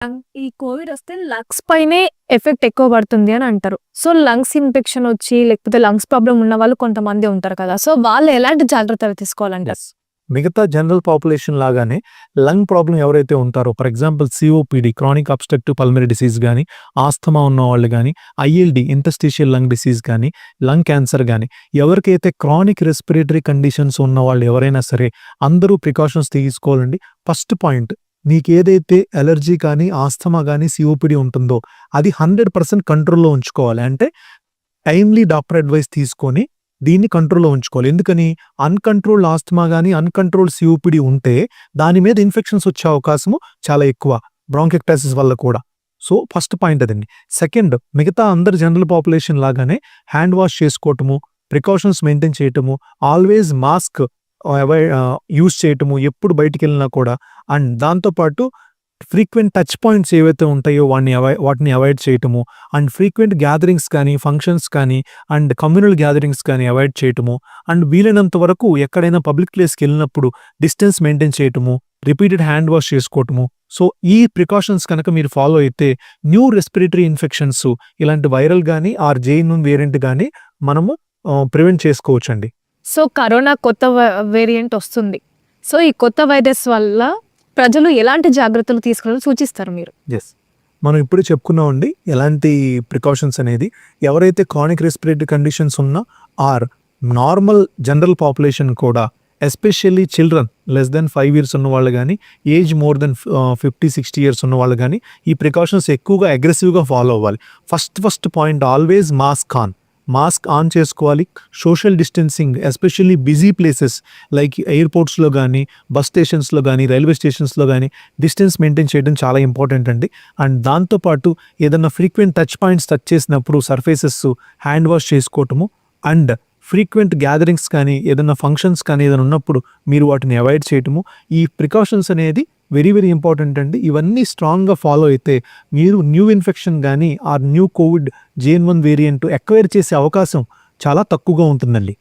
ఈ కోవిడ్ వస్తే లంగ్స్ పైనే ఎఫెక్ట్ ఎక్కువ పడుతుంది అని అంటారు. సో లంగ్స్ ఇన్ఫెక్షన్ వచ్చి లేకపోతే లంగ్స్ ప్రాబ్లమ్ ఉన్న వాళ్ళు కొంతమంది ఉంటారు కదా! సో వాళ్ళు ఎలాంటి జాగ్రత్తలు తీసుకోవాలంటారు? మిగతా జనరల్ పాపులేషన్ లాగానే లంగ్ ప్రాబ్లం ఎవరైతే ఉంటారో, for example COPD, chronic obstructive pulmonary disease కానీ, ఆస్థమా ఉన్న వాళ్ళు కానీ, ఐఎల్డి ఇంటర్స్టిషియల్ లంగ్ డిసీజ్ కానీ, లంగ్ క్యాన్సర్ కానీ, ఎవరికైతే క్రానిక్ రెస్పిరేటరీ కండిషన్స్ ఉన్న వాళ్ళు ఎవరైనా సరే అందరూ ప్రికాషన్స్ తీసుకోవాలండి. ఫస్ట్ పాయింట్, నీకు ఏదైతే ఎలర్జీ కానీ, ఆస్థమా కానీ, సిఓపిడి ఉంటుందో అది 100% కంట్రోల్లో ఉంచుకోవాలి. అంటే టైమ్లీ డాక్టర్ అడ్వైస్ తీసుకొని దీన్ని కంట్రోల్లో ఉంచుకోవాలి. ఎందుకని, అన్‌కంట్రోల్డ్ ఆస్థమా గానీ, అన్‌కంట్రోల్డ్ సిఓపిడి ఉంటే దాని మీద ఇన్ఫెక్షన్స్ వచ్చే అవకాశము చాలా ఎక్కువ, బ్రాంకైటిస్ వల్ల కూడా. సో ఫస్ట్ పాయింట్ అదండి. సెకండ్, మిగతా అందరు జనరల్ పాపులేషన్ లాగానే హ్యాండ్ వాష్ చేసుకోవటము, ప్రికాషన్స్ మెయింటైన్ చేయటము, ఆల్వేస్ మాస్క్ యూజ్ చేయటము ఎప్పుడు బయటికి వెళ్ళినా కూడా. అండ్ దాంతోపాటు ఫ్రీక్వెంట్ టచ్ పాయింట్స్ ఏవైతే ఉంటాయో వాటిని అవాయిడ్ చేయటము, అండ్ ఫ్రీక్వెంట్ గ్యాదరింగ్స్ కానీ, ఫంక్షన్స్ కానీ, అండ్ కమ్యూనల్ గ్యాదరింగ్స్ కానీ అవాయిడ్ చేయటము, అండ్ వీలైనంత వరకు ఎక్కడైనా పబ్లిక్ ప్లేస్కి వెళ్ళినప్పుడు డిస్టెన్స్ మెయింటైన్ చేయటము, రిపీటెడ్ హ్యాండ్ వాష్ చేసుకోవటము. సో ఈ ప్రికాషన్స్ కనుక మీరు ఫాలో అయితే న్యూ రెస్పిరేటరీ ఇన్ఫెక్షన్స్, ఇలాంటి వైరల్ కానీ ఆర్ జెన్యూన్ వేరియంట్ కానీ మనము ప్రివెంట్ చేసుకోవచ్చండి. సో కరోనా కొత్త వేరియంట్ వస్తుంది. సో ఈ కొత్త వైరస్ వల్ల ప్రజలు ఎలాంటి జాగ్రత్తలు తీసుకోవాలని సూచిస్తారు మీరు? మనం ఇప్పుడు చెప్పుకున్నామండి ఎలాంటి ప్రికాషన్స్ అనేది. ఎవరైతే క్రానిక్ రెస్పిరేటరీ కండిషన్స్ ఉన్నా ఆర్ నార్మల్ జనరల్ పాపులేషన్ కూడా, especially children less than 5 years ఉన్న వాళ్ళు కానీ, ఏజ్ మోర్ దెన్ 50-60 years ఉన్న వాళ్ళు కానీ ఈ ప్రికాషన్స్ ఎక్కువగా అగ్రెసివ్గా ఫాలో అవ్వాలి. First point, always mask on చేసుకోవాలి. Social distancing, especially busy places like ఎయిర్పోర్ట్స్లో కానీ, బస్ స్టేషన్స్లో కానీ, రైల్వే స్టేషన్స్లో కానీ డిస్టెన్స్ మెయింటైన్ చేయడం చాలా ఇంపార్టెంట్ అండి. అండ్ దాంతోపాటు ఏదైనా ఫ్రీక్వెంట్ టచ్ చేసినప్పుడు సర్ఫేసెస్ హ్యాండ్ వాష్ చేసుకోవటము, అండ్ ఫ్రీక్వెంట్ గ్యాదరింగ్స్ కానీ, ఏదైనా ఫంక్షన్స్ కానీ ఏదైనా ఉన్నప్పుడు మీరు వాటిని అవాయిడ్ చేయటము. ఈ ప్రికాషన్స్ అనేది వెరీ ఇంపార్టెంట్ అండి. ఇవన్నీ స్ట్రాంగ్గా ఫాలో అయితే మీరు న్యూ ఇన్ఫెక్షన్ కానీ or new Covid JN1 variant acquire చేసే అవకాశం చాలా తక్కువగా ఉంటుందండి.